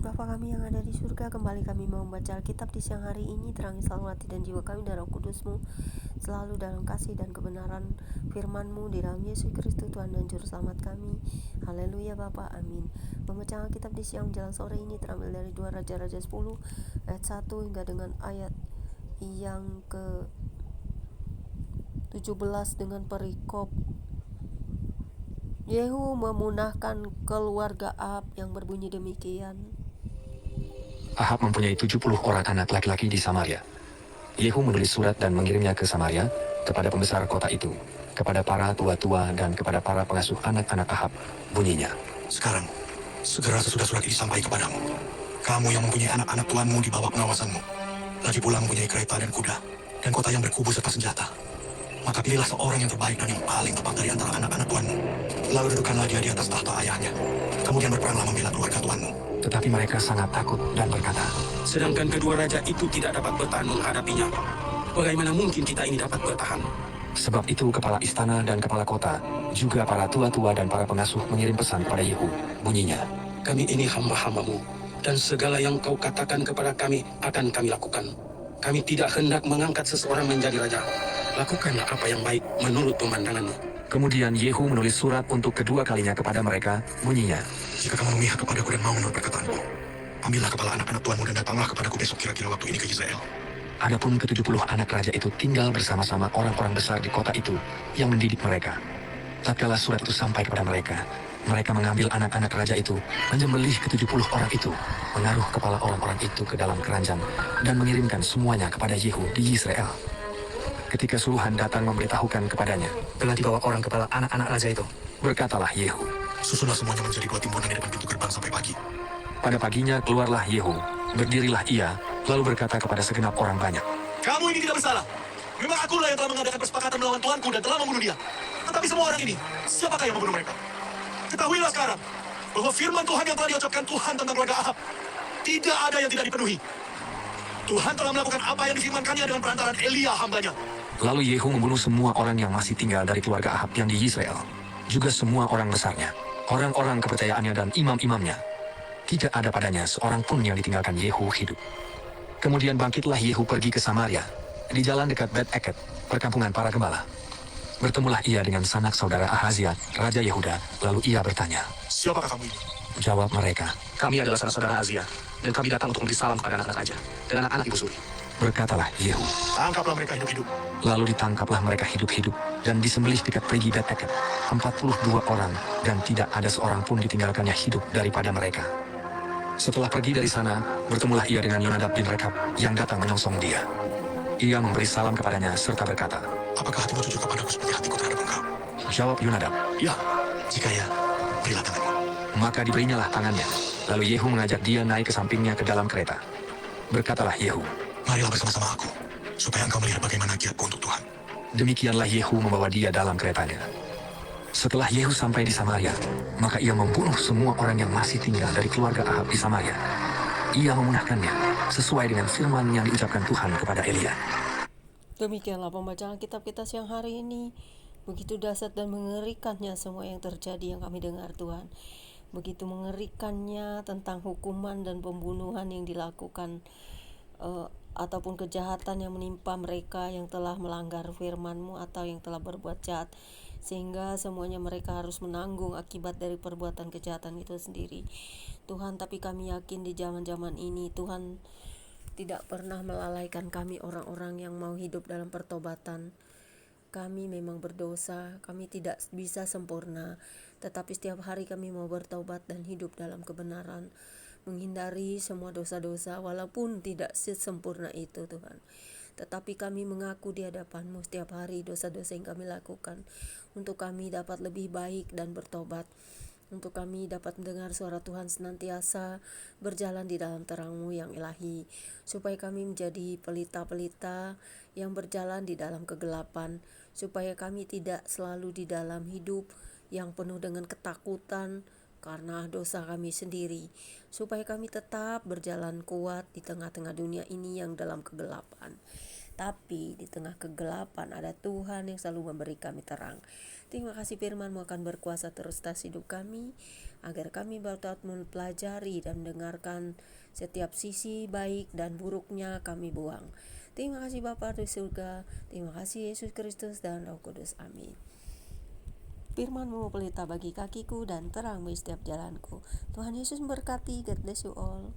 Bapa kami yang ada di surga, kembali kami mau membaca Alkitab di siang hari ini. Terangi selalu hati dan jiwa kami dan Roh Kudus-Mu, selalu dalam kasih dan kebenaran firman-Mu, di dalam Yesus Kristus Tuhan dan Juru Selamat kami. Haleluya Bapa, amin. Pembacaan Alkitab di siang menjelang sore ini terambil dari 2 Raja-Raja 10 ayat 1 hingga dengan ayat yang ke 17 dengan perikop Yehu memunahkan keluarga Ahab yang berbunyi demikian. Ahab mempunyai 70 orang anak laki-laki di Samaria. Yehu menulis surat dan mengirimnya ke Samaria, kepada pembesar kota itu, kepada para tua-tua dan kepada para pengasuh anak-anak Ahab. Bunyinya, Sekarang, segera sesudah surat ini sampai kepadamu, kamu yang mempunyai anak-anak tuanmu di bawah pengawasanmu, lagi pula mempunyai kereta dan kuda, dan kota yang berkubu serta senjata, maka pilihlah seorang yang terbaik dan yang paling tepat dari antara anak-anak tuanmu. Lalu dudukkanlah dia di atas tahta ayahnya. Kemudian berperanglah membela keluarga tuanmu. tetapi mereka sangat takut dan berkata, Sedangkan kedua raja itu tidak dapat bertahan menghadapinya. Bagaimana mungkin kita ini dapat bertahan? sebab itu kepala istana dan kepala kota, juga para tua-tua dan para pengasuh mengirim pesan kepada Yehu. Bunyinya, Kami ini hamba-hambamu, dan segala yang kau katakan kepada kami akan kami lakukan. Kami tidak hendak mengangkat seseorang menjadi raja. Lakukanlah apa yang baik menurut pemandanganmu. kemudian Yehu menulis surat untuk kedua kalinya kepada mereka. Bunyinya, Jika kamu memihak kepadaku dan mau menurut perkataanku, ambillah kepala anak-anak tuanmu dan datanglah kepadaku besok kira-kira waktu ini ke Yisrael. adapun ke-70 anak raja itu tinggal bersama-sama orang-orang besar di kota itu yang mendidik mereka. Tatkala surat itu sampai kepada mereka, mereka mengambil anak-anak raja itu, menyembelih ke-70 orang itu, menaruh kepala orang-orang itu ke dalam keranjang, dan mengirimkan semuanya kepada Yehu di Yisrael. Ketika suruhan datang memberitahukan kepadanya, telah dibawa orang kepala anak-anak raja itu. berkatalah Yehu. Susunlah semuanya menjadi 2 timbunan di depan pintu gerbang sampai pagi. Pada paginya keluarlah Yehu, berdirilah ia, lalu berkata kepada segenap orang banyak, Kamu ini tidak bersalah. Memang akulah yang telah mengadakan persepakatan melawan tuanku dan telah membunuh dia. Tetapi semua orang ini, siapakah yang membunuh mereka? Ketahuilah sekarang, bahwa firman Tuhan yang telah diucapkan Tuhan tentang keluarga Ahab, tidak ada yang tidak dipenuhi. Tuhan telah melakukan apa yang difirmankannya dengan perantaraan Elia hambanya. Lalu Yehu membunuh semua orang yang masih tinggal dari keluarga Ahab yang di Yisrael, juga semua orang besarnya, orang-orang kepercayaannya dan imam-imamnya. Tidak ada padanya seorang pun yang ditinggalkan Yehu hidup. Kemudian bangkitlah Yehu pergi ke Samaria, di jalan dekat Bet-Eket, perkampungan para gembala. Bertemulah ia dengan sanak saudara Ahazia, Raja Yehuda, lalu ia bertanya. Siapakah kamu ini? Jawab mereka, Kami adalah saudara Azia, dan kami datang untuk memberi salam kepada anak-anak raja dan anak-anak ibu suri. berkatalah Yehu. Tangkaplah mereka hidup-hidup. Lalu ditangkaplah mereka hidup-hidup, dan disembelih dekat perigi Bet-Eket, 42 orang, dan tidak ada seorang pun ditinggalkannya hidup daripada mereka. Setelah pergi dari sana, bertemulah ia dengan Yonadab bin Rekab, yang datang menyongsong dia. Ia memberi salam kepadanya, serta berkata, Apakah hatimu jujur kepadaku seperti hatiku terhadap engkau? jawab Yonadab, Ya, jika ya, berilah tanganmu. maka diberinyalah tangannya. Lalu Yehu mengajak dia naik ke sampingnya ke dalam kereta. Berkatalah Yehu, Marilah bersama-sama aku, supaya engkau melihat bagaimana giatku untuk Tuhan. demikianlah Yehu membawa dia dalam keretanya. Setelah Yehu sampai di Samaria, maka ia membunuh semua orang yang masih tinggal dari keluarga Ahab di Samaria. Ia memunahkannya, sesuai dengan firman yang diucapkan Tuhan kepada Elia. Demikianlah pembacaan kitab kita siang hari ini. Begitu dahsyat dan mengerikannya semua yang terjadi yang kami dengar Tuhan. Begitu mengerikannya tentang hukuman dan pembunuhan yang dilakukan ataupun kejahatan yang menimpa mereka yang telah melanggar firman-Mu atau yang telah berbuat jahat, sehingga semuanya mereka harus menanggung akibat dari perbuatan kejahatan itu sendiri. Tuhan, tapi kami yakin di zaman-zaman ini Tuhan tidak pernah melalaikan kami orang-orang yang mau hidup dalam pertobatan. Kami memang berdosa, kami tidak bisa sempurna, tetapi setiap hari kami mau bertobat dan hidup dalam kebenaran, menghindari semua dosa-dosa walaupun tidak sesempurna itu Tuhan. Tetapi kami mengaku di hadapan-Mu setiap hari dosa-dosa yang kami lakukan, untuk kami dapat lebih baik dan bertobat, untuk kami dapat mendengar suara Tuhan senantiasa berjalan di dalam terang-Mu yang ilahi, supaya kami menjadi pelita-pelita yang berjalan di dalam kegelapan, supaya kami tidak selalu di dalam hidup yang penuh dengan ketakutan karena dosa kami sendiri, supaya kami tetap berjalan kuat di tengah-tengah dunia ini yang dalam kegelapan. Tapi di tengah kegelapan ada Tuhan yang selalu memberi kami terang. Terima kasih firman-Mu akan berkuasa terus atas hidup kami, agar kami dapat mempelajari dan mendengarkan setiap sisi baik dan buruknya kami buang. Terima kasih Bapa di surga, terima kasih Yesus Kristus dan Roh Kudus. Amin. Firman-Mu pelita bagi kakiku dan terang bagi setiap jalanku. Tuhan Yesus memberkati. God bless you all.